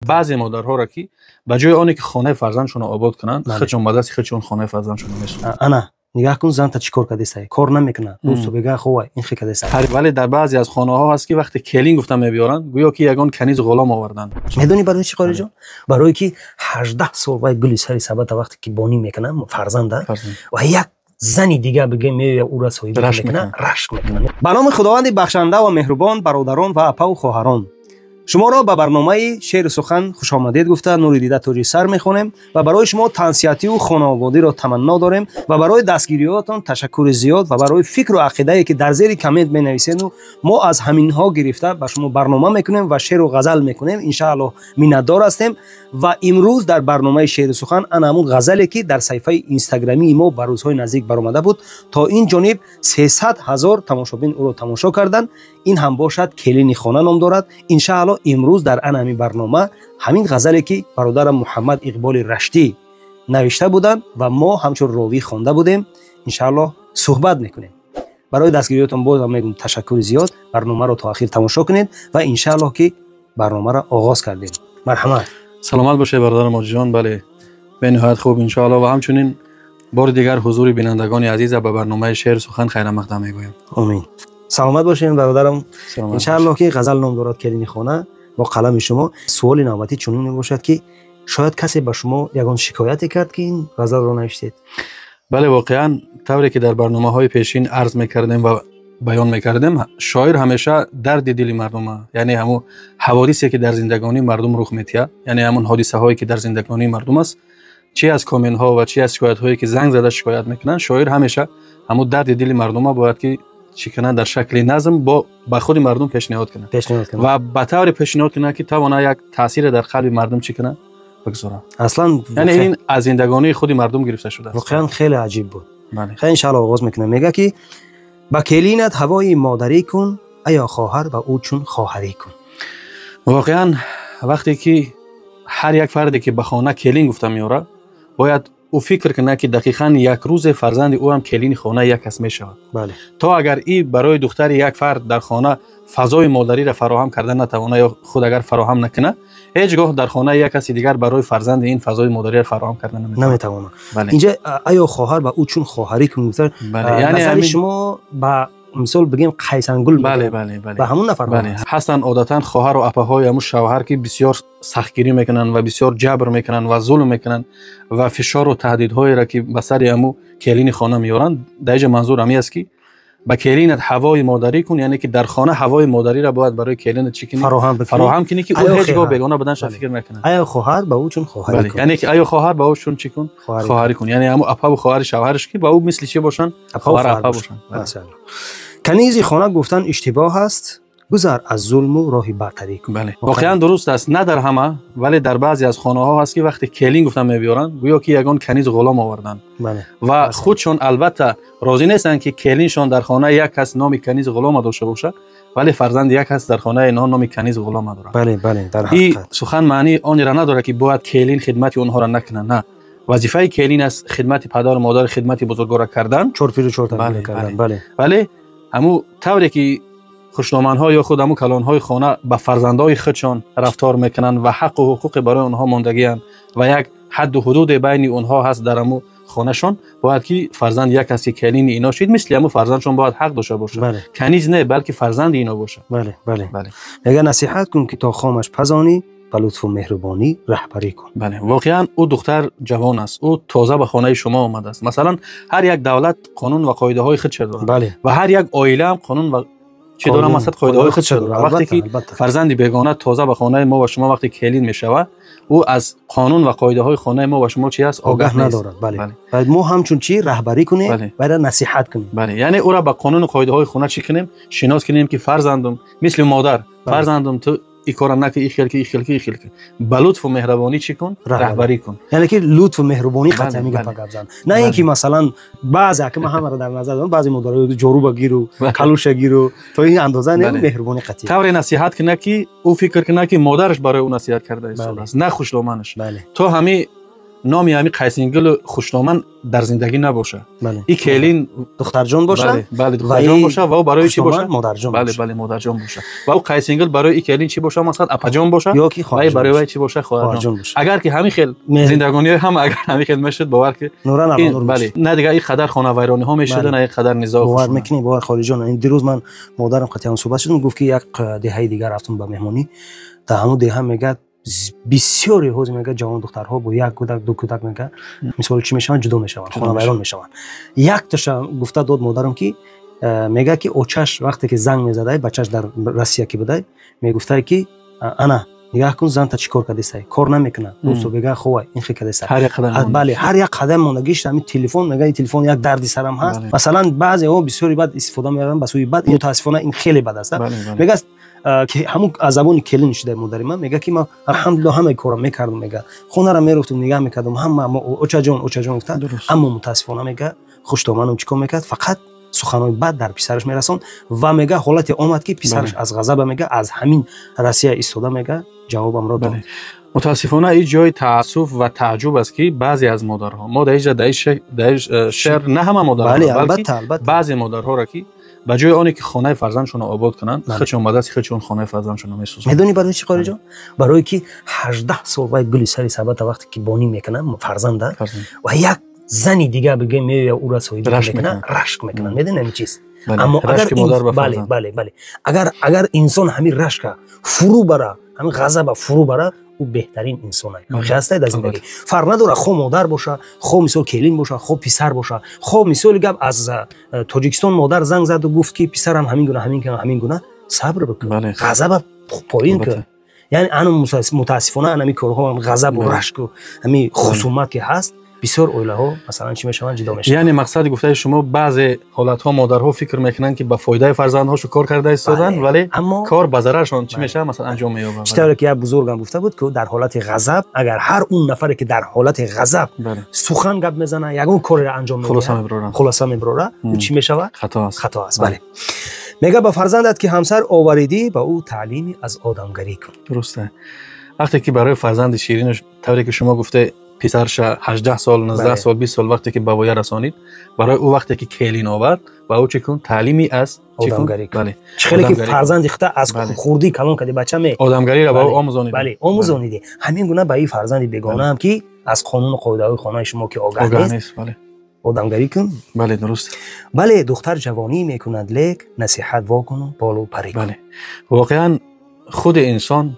بعضی مادرها را که به جای آنی که خانه فرزندشون آباد کنن خودشون به دست خودشون خانه فرزندشون میسازن. انا نگاه کن زن تا چیکار کرده است، کار نمیکنه، روز تو بگه خوبه این خی کرده است. ولی در بعضی از خانه ها هست که وقتی کلین گفتن میبیارن گویا که یگان کنیز غلام آوردن. میدونی برای چی قاری جان؟ برای که 18 سال وای گلی سری ثبت وقتی که بانی میکنه فرزنده و یک زنی دیگه بگه میوه او را صاحب میکنه رشک میکنه. به نام خداوند بخشنده و مهربان، برادران و اپا و خواهران، شما را به برنامه شعر سخن خوش آمدید گفته نوری دیده تاجی سر میخونیم و برای شما تنسیتی و خانوادگی را تمنا داریم و برای دستگیریاتون تشکر زیاد و برای فکر و عقیده که در زیر کامنت بنویسید و ما از همین ها گرفته به شما برنامه میکنیم و شعر و غزل میکنیم. ان شاء الله مینتدار هستیم. و امروز در برنامه شعر سخن همون غزلی که در صفحه اینستاگرامی ما به روزهای نزدیک برآمده بود تا این جانب 300,000 تماشابین او را تماشا کردن. این هم باشد کلین خانه نام دارد. ان شاء الله امروز در همین برنامه همین غزلی که برادرم محمد اقبال رشتی نوشته بودند و ما همچون راوی خوانده بودیم ان شاء الله صحبت میکنیم. برای دستگیریاتون باز هم میگم تشکر زیاد. برنامه رو تا آخر تماشا کنید و ان شاء الله که برنامه را آغاز کردیم. مرحمت. سلامت باشه برادر ماجی جان. بله به نهایت خوب ان شاء الله و همچنین بار دیگر حضور بینندگان عزیز به برنامه شعر سخن خیر مقدم میگویم. آمین. سلامت باشین برادرم. ان شاء الله که غزل نام دارد کلین خانه با قلم شما. سوال نوبتی چنین باشد که شاید کسی به شما یگان شکایتی کرد که این غزل رو نوشتید. بله واقعا طوری که در برنامه‌های پیشین عرض می‌کردیم و بیان می‌کردیم شاعر همیشه درد دل مردم، یعنی همون حوادثی که در زندگانی مردم رخ می‌دهد، یعنی همون حادثه‌هایی که در زندگانی مردم است، چی از کامنت‌ها و چی از شکایت‌هایی که زنگ زده شکایت می‌کنن، شاعر همیشه همون درد دل مردم باید که چی کنه در شکل نظم با خود مردم پیشنهاد کنه و به طور پیشنهاد کنه که توانا یک تاثیر در قلب مردم چی کنه بگذاره. اصلا یعنی این از زندگانی خود مردم گرفته شده است. واقعا خیلی عجیب بود. بله. خیلی ان شاء الله آغاز میکنه. میگه که با کلینت هوای مادری کن ایا خواهر و او چون خواهری کن. واقعا وقتی که هر یک فردی که به خانه کلین گفته میاره باید او فکر کنه که دقیقاً یک روز فرزند او هم کلین خانه یک کس میشود. بله. تا اگر این برای دختر یک فرد در خانه فضای مادری را فراهم کردن نتونه یا خود اگر فراهم نکنه هیچگاه در خانه یک کسی دیگر برای فرزند این فضای مادری را فراهم کردن نمیتونه. بله. اینجا ایا خواهر و او چون خواهری کن. بله. یعنی مثلا شما با مثال بگیم قیسنگل بله بله بله به همون نفر بله. هستن عادتا خواهر و اپاهای همون شوهر که بسیار سختگیری میکنن و بسیار جبر میکنن و ظلم میکنن و فشار و تهدیدهایی را که به سر همون کلین خانه میارن. در اینجا منظور همی است که با کلینت هوای مادری کن، یعنی که در خانه هوای مادری را باید برای کلینت چی کنی فراهم کنی که اون هیچگاه بیگانه بدنش فکر نکنه. ایا خواهر با او چون خواهری کن. یعنی که ایا خواهر با او چون چی کن خواهری کن، یعنی همون اپا و خواهر شوهرش که با او مثل چی باشن خواهر اپا باشن. مثلا کنیز خانه گفتن اشتباه است، گذر از ظلم و راهی برتری کن. بله واقعا درست است. نه در همه ولی در بعضی از خانه ها هست که وقتی کلین گفتن میبیارن گویا که یگان کنیز غلام آوردن. بله. و خودشون البته راضی نیستن که کلینشون در خانه یک کس نام کنیز غلام داشته باشه ولی فرزند یک کس در خانه اینا نام کنیز غلام داره. بله بله در حقیقت این سخن معنی آن را نداره که باید کلین خدمت اونها را نکنه. نه، وظیفه کلین است خدمت پدر و مادر، خدمت بزرگوار کردن، چور پیر چور کردن. بله بله. همو طوری که خوشنامان‌ها یا خود همو کلان‌های خانه با فرزندای خودشان رفتار میکنن و حق و حقوق برای اونها ماندگیان و یک حد و حدود بین اونها هست در همو خانهشان، باید که فرزند یک کسی کلین اینا شید مثل همو فرزندشون باید حق داشته باشه. بله. کنیز نه بلکه فرزند اینا باشه. بله بله بله. میگه نصیحت کن که تا خامش پزانی با لطف و مهربانی رهبری کن. بله واقعا او دختر جوان است، او تازه به خانه شما آمده است. مثلا هر یک دولت قانون و قاعده های خودش دارد. بله. و هر یک عائله هم قانون و چه دارم مثلا قاعده های خودش دارد. وقتی که فرزندی بیگانه تازه به خانه ما و شما وقتی کلین میشود او از قانون و قاعده های خانه ما و شما چی است آگاه ندارد. بله. باید ما همچون چی رهبری کنیم. بله. باید نصیحت کنیم. بله. یعنی او را با قانون و قاعده های خانه چی کنیم شناس کنیم که فرزندم مثل مادر. بله. فرزندم تو این کارا نکن، این خیل که با لطف و مهربانی چی کن رهبری کن. یعنی که لطف و مهربانی قطعا میگه پاک بزن. نه اینکه مثلا بعضی که ما همه رو در نظر دارم بعضی مدارا جارو بگیرو کلوش گیرو تو این اندازه نه مهربانی قطعی. طور نصیحت کنه که او فکر کنه که مادرش برای اون نصیحت کرده است، نه خوشلومنش. تو همین نامی همین قیسینگل خوشنامن در زندگی نباشه. این کلین دختر جان باشه. بله دختر جان باشه و برای چی باشه؟ مادر جان باشه. بله مادر جان باشه. و او قیسینگل برای این کلین چی باشه؟ مثلا اپا جان باشه یا کی خواهر برای وای چی باشه؟ خواهر جان باشه. اگر که همین خیل زندگانی هم اگر همین خیل میشد باور که بله نه دیگه این قدر خانه ویرانی ها میشد نه این قدر نزاع باور میکنی باور خالی جان. این دیروز من مادرم قطعا صحبت شدم گفت که یک دهه دیگه رفتم به مهمانی تا همون دهه میگه بسیاری حوز میگه جوان دخترها با یک کودک دو کودک میگه مثلا چی میشن جدا میشن خانه ویران میشن. یک تاش گفته داد مادرم که میگه که اوچش وقتی که زنگ میزده بچهش در روسیه کی بوده میگفته که انا نگاه کن زن تا چیکار کرده است کار نمیکنه دوستو بگه خوبه این خیلی کرده است بله هر یک قدم مونگیش همین تلفن میگه این تلفن یک دردی سرم هست مثلا بعضی ها بسیاری بد استفاده میکنن بس بعد متاسفانه این خیلی بد است میگه که همون از زبان کلین شده مادر من میگه که ما الحمدلله همه کارا میکردم میگه خونه را میرفتم نگاه میکردم هم اوچا جان گفتن اما متاسفانه میگه خوشتومانم چیکار میکرد فقط سخنای بد در پسرش میرسون و میگه حالت اومد که پسرش از غضب میگه از همین روسیه ایستاده میگه جوابم را داد. متاسفانه این جای تاسف و تعجب است که بعضی از مادرها ما در شهر نه همه مادرها بلکه بعضی مادرها را که به جای آنی که خانه فرزندشون آباد کنن خودشون مدد خودشون خانه فرزندشون میسوزن. میدونی برای چی قاری جان؟ برای که 18 سال وای گلی سری ثبت وقتی که بانی میکنن فرزند و یک زنی دیگه بگه میوه او را سوید میکنن رشک میکنن. میدونی این چیز؟ اما اگر بله اگر انسان همین رشک فرو بره همین غضب فرو بره او بهترین انسان است. خسته در زندگی فرق نداره خو مادر باشه خو مثال کلین باشه خو پسر باشه خو مثال گپ از تاجیکستان مادر زنگ زد و گفت که پسرم همین گونه صبر بکن غضب پایین کن. یعنی انا متاسفانه انا می کارها غضب و رشک و همین خصومت که هست بسیار اوله ها مثلا چی میشون جدا میشن. یعنی مقصد گفته شما بعضی حالت ها مادرها فکر میکنن که به فایده فرزندهاشو کار کرده ایستادن ولی کار به ضررشون چی میشه مثلا انجام مییابه. چطوری که بزرگم گفته بود که در حالت غضب اگر هر اون نفری که در حالت غضب سخن گپ میزنه یگون کاری را انجام میده خلاصه میبره چی میشه؟ خطا است. بله میگه به فرزندت که همسر آوریدی به او تعلیمی از آدمگری کن. درسته. وقتی که برای فرزند شیرینش طوری که شما گفته پسرش 18 سال 19 سال 20 سال وقتی که بابای رسانید برای او وقتی که کلین آورد و او چیکون تعلیمی از آدمگری بله خیلی که فرزند اخته از خوردی کلان کردی بچه می آدمگری را به او آموزانید. بله آموزانید. همین گونه به این فرزند بیگانه هم که از قانون و قاعده خانه شما که آگاه نیست بله آدمگری کن. بله درست. بله دختر جوانی میکند لیک نصیحت واکن بالو پری. بله واقعا خود انسان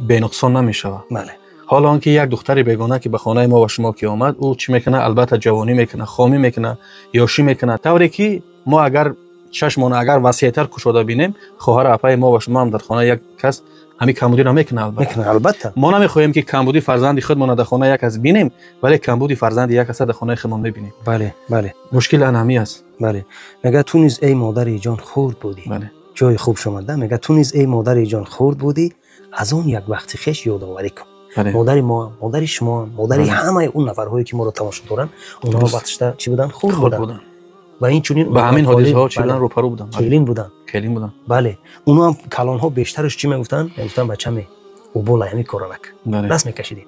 به نقصان نمیشود. بله حالا آنکه یک دختری بیگانه که به خانه ما و شما که آمد او چی میکنه البته جوانی میکنه خامی میکنه یاشی میکنه طوری که ما اگر چشمون اگر وسیع‌تر کشوده بینیم خواهر اپای ما و شما هم در خانه یک کس همین کمبودی را میکنه البته ما نمیخوایم که کمبودی فرزند خودمون در خانه یک کس بینیم ولی کمبودی فرزند یک کس در خانه خودمون ببینیم. بله مشکل انمی است. بله میگه تو نیز ای مادر جان خورد بودی. بله جای خوب شما میگه تو نیز ای مادر جان خورد بودی از اون یک وقتی خش یادآوری کن. مادر ما مادر شما مادر همه اون نفرهایی که ما رو تماشا دارن اونها وقتش چی بودن خورد بودن و این چونین با همین حادثه ها چی بودن رو پرو بودن کلین بودن. بله اونها هم کلان ها بیشترش چی میگفتن بچه می او بالا یعنی کارنک دست میکشیدیم.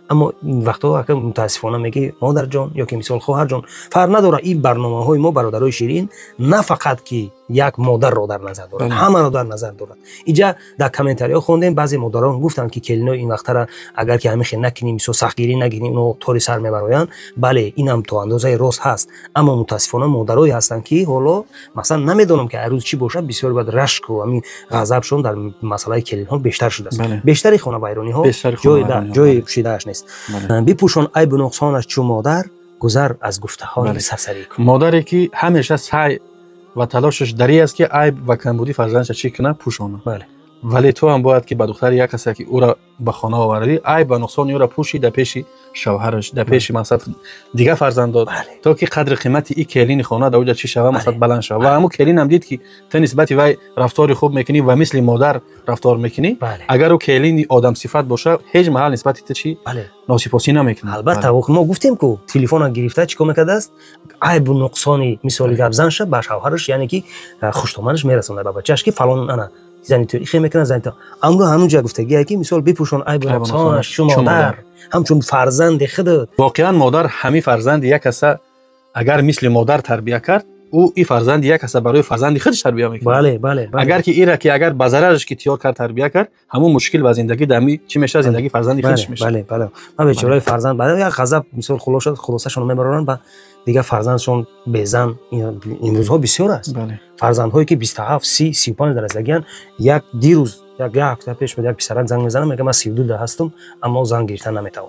اما وقتا که متاسفانه میگه مادر جان یا که مثال خواهر جان فرق نداره این برنامه های ما برادرای شیرین نه فقط که یک مادر رو در نظر دارد همه رو در نظر دارد. اینجا در کامنتاری ها خوندیم بعضی مادران گفتن که کلینا این وقت را اگر که همین خیلی نکنیم مثلا سختگیری نگیریم اونو طوری سر میبرن بله اینم تو اندازه راست هست اما متاسفانه مادرایی هستن که حالا مثلا نمیدونم که روز چی باشه بسیار بعد رشک و همین غضبشون در مسئله کلین ها بیشتر شده است. بیشتری خانه ویرانی ها جای پوشیده‌اش نیست. بپوشون عیب و نقصانش چون مادر گذر از گفته های سرسری کن. مادری که همیشه سعی و تلاشش دری است که عیب و کمبودی فرزندش چی کنه پوشونه. بله ولی تو هم باید که با دختر یک کسی که او را به خانه آوردی عیب و نقصان او را پوشی در پیش شوهرش در پیش مثلا دیگه فرزند داد تا که قدر قیمت این کلین خانه در اونجا چی شوه مثلا بلند شوه و همون کلین هم دید که تو نسبت وی رفتار خوب میکنی و مثل مادر رفتار میکنی اگر او کلین آدم صفت باشه هیچ محل نسبت تو چی ناسپاسی نمیکنه. البته ما گفتیم که تلفن گرفته چیکار میکرده است عیب و نقصانی مثال گپ زنش به شوهرش یعنی که خوشتومنش میرسونه به بچه‌اش که فلان انا زنی تاریخی میکنن زنی تا امرو همونجا گفتگی که مثال بپوشون ای برسانش شما مادر همچون فرزند خودت. واقعا مادر همین فرزند یک کس اگر مثل مادر تربیت کرد او این فرزند یک کس برای فرزند خودش تربیت میکنه. بله بله بله. اگر که ایرا که اگر بازارش که تیار کرد تربیت کرد همون مشکل و زندگی دمی چی میشه زندگی فرزند خودش میشه. بله بله. ما بیچاره فرزند بعد یک غضب مثال خلاصشون میبرن با دیگه فرزندشون بزن این روزها بسیار است. بله. فرزندهایی که 27 30 35 درصدگیان یک دیروز یک هفته پیش به یک پسرک زنگ میزنم میگه من 32 هستم اما زنگ گرفتن نمیتونم.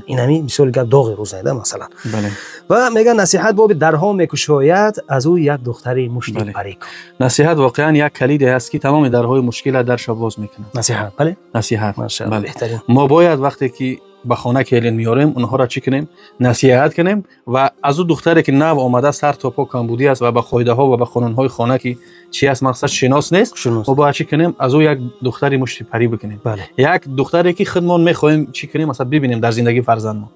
این همین مثال گپ داغ روز ایده مثلا. بله. و میگه نصیحت باب درها میکشاید از او یک دختری مشتی پری کن. نصیحت واقعا یک کلیدی است که تمام درهای مشکل درش باز میکنه. نصیحت بله. نصیحت. ماشاءالله بهترین. ما باید وقتی که به خانه کلین میاریم اونها را چی کنیم نصیحت کنیم و از او دختری که نو آمده سر تا پا کمبودی است و به قاعده ها و به قانون های خانه که چی است مقصد شناس نیست ما باید چی کنیم از او یک دختری مشتی پری بکنیم. بله. یک دختری که خودمون میخوایم چی کنیم مثلا ببینیم در زندگی فرزند ما.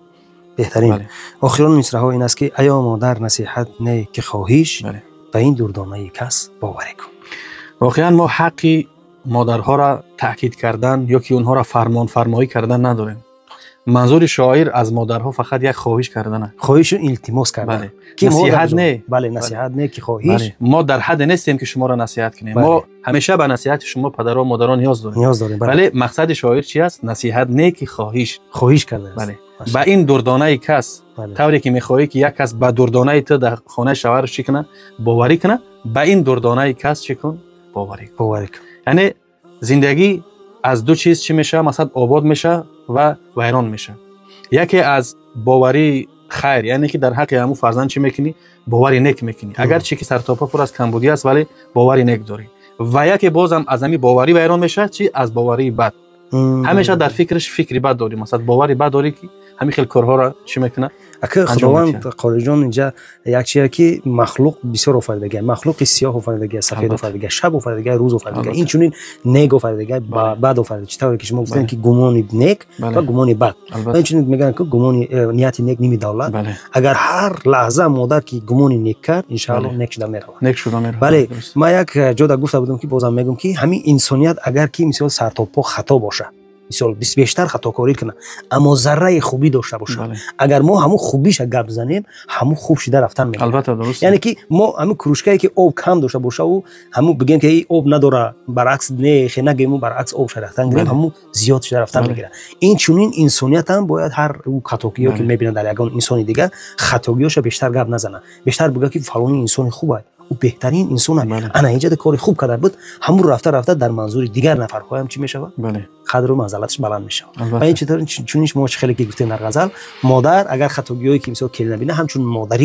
بهترین. بله. آخرین مصرع ها این است که ایا مادر نصیحت نه که خواهیش به این دردانه کس باوری کن. واقعا ما حقی مادرها را تاکید کردن یا که اونها را فرمان فرمایی کردن نداریم. منظور شاعر از مادرها فقط یک خواهش کردن، خواهش و التماس کردن. بله. نصیحت نه. بله نصیحت نه که خواهش. بله. ما در حد نیستیم که شما را نصیحت کنیم. بله. ما همیشه به نصیحت شما پدر و مادر نیاز داریم. بله. ولی مقصد شاعر چی است؟ نصیحت نه که خواهش کردن. بله. با این دردانه کس طوری که میخواهی که یک کس با دردانه تو در خانه شوهرش چی کنه باوری کنه با این دردانه کس چی کن باوری کن. یعنی زندگی از دو چیز چی میشه مثلا آباد میشه و ویران میشه. یکی از باوری خیر یعنی که در حق همو فرزند چی میکنی باوری نیک میکنی اگر چی که سر تا پا پر از کمبودی است ولی باوری نیک داری و یکی بازم از همین باوری ویران میشه چی از باوری بد. همیشه در فکرش فکری بد داری مثلا باوری بد داری که همین خیلی کارها را چی میکنه اگه خداوند قاری جان اینجا یک چیزی که مخلوق بسیار آفریدگی مخلوق سیاه آفریدگی سفید آفریدگی شب آفریدگی روز آفریدگی این چنین نیک آفریدگی بد آفریدگی چطوری که شما گفتین که گمان نیک و گمان بد این چنین میگن که گمان نیت نیک نمی دولت اگر هر لحظه مادر که گمان نیک کرد ان شاء الله نیک شده میره. بله ما یک جا گفته بودم که بازم میگم که همین انسانیت اگر که مثلا سر تا پا خطا باشه مثلا بیشتر خطاکاری کنه اما ذره خوبی داشته باشه اگر ما همون خوبیش گپ بزنیم همون خوب شده رفتن میگه. البته درست. یعنی که ما همون کروشکایی که آب کم داشته باشه و همون بگیم که این آب نداره برعکس نه خیلی نگیم برعکس آب شده رفتن گیریم همون زیاد شده رفتن میگیره. این چونین انسانیت هم باید هر خطاکیو که میبینن در یگان انسانی دیگه خطاکیوش بیشتر گپ نزنه بیشتر بگه که فلانی انسان خوبه او بهترین انسانه انا اینجا کاری خوب کرده بود همون رفته در منظور دیگر نفرها هم چی میشه بله قدر و منزلتش بلند میشه. و این چطور چونیش ما خیلی که گفتیم در غزل مادر اگر خطاگیایی که مثلا کل نبینه همچون مادر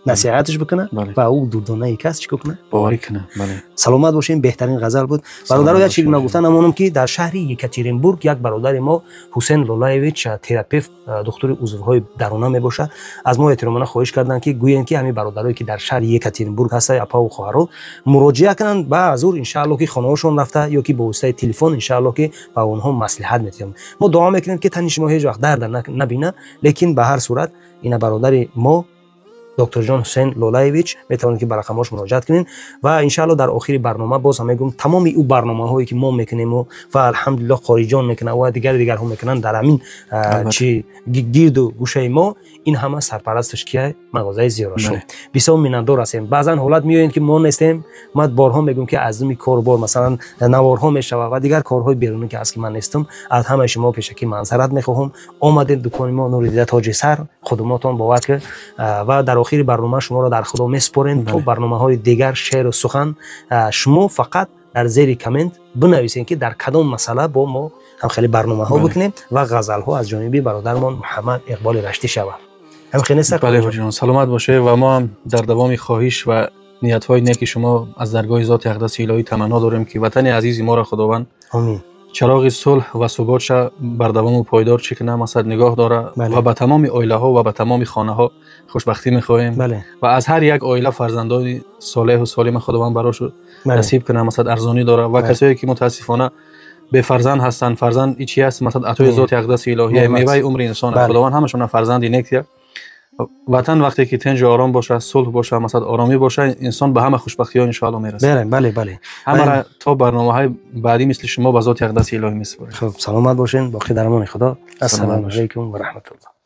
نصیحتش بکنه و او دردانه کس چیکار کنه باوری کنه. بله سلامت باشین. بهترین غزل بود. برادرها یک چیزی نگفتن امونم که در شهر یکاترینبورگ یک برادر ما حسین لولایویچ تراپیوت دکتر عضوهای درونه میباشه از ما احترامانه خواهش کردن که گوین که همین برادرایی که در شهر یکاترینبورگ هست اپا و خواهرو مراجعه کنن با حضور ان شاء الله که خانه‌هاشون رفته یا که با واسطه تلفن ان شاء الله که با اونها مصلحت میتیم. ما دعا میکنیم که تنش ما هیچ وقت درد نبینه لیکن به هر صورت اینا برادر ما دکتر جان حسین لولایویچ میتونید که به رقمش مراجعه کنین و ان شاء الله در آخر برنامه باز هم میگم تمام او برنامه‌هایی که ما میکنیم و الحمدلله قاری جان میکنه و دیگر هم میکنن در همین چی گیرد و گوشه ما این همه سرپرستش کیه مغازه زیارت شو. بسیار میندور هستیم. بعضا حالت میایین که ما نیستیم ما بارها میگم که از می کاربار مثلا نوارها میشوه و دیگر کارهای بیرونی که از که من نیستم از همه شما پیشکی معذرت میخواهم. آمدید دکان ما نوریده تاج سر خدماتون بابت که و در آخر برنامه شما را در خدا میسپاریم تا برنامه‌های دیگر شعر و سخن شما فقط در زیر کامنت بنویسین که در کدام مسئله با ما هم خیلی برنامه‌ها بکنیم و غزل‌ها از جانب برادرمان محمد اقبال رشتی شود. هم خیلی بله جان سلامت باشه و ما هم در دوام خواهش و نیت‌های نیک شما از درگاه ذات اقدس الهی تمنا داریم که وطن عزیز ما را خداوند آمین چراغ صلح و ثباتش بر دوام و پایدار چه کنه مثلا نگاه داره و به تمام عائله ها و به تمام خانه ها خوشبختی می‌خواهیم و از هر یک عائله فرزندان صالح و سالم خداوند براش نصیب کنه مثلا ارزانی داره و کسایی که متاسفانه به فرزند هستن فرزند چی است مثلا عطای ذات اقدس الهی میوه عمر انسان خداوند همشون فرزند نیک وطن وقتی که تنج آرام باشه، صلح باشه، مثلا آرامی باشه، انسان به همه خوشبختی ها ان شاء الله میرسه. بله. همه تا برنامه‌های بعدی مثل شما به ذات اقدس الهی میسپاریم. خب سلامت باشین، باقی در امان خدا. السلام علیکم و رحمت الله.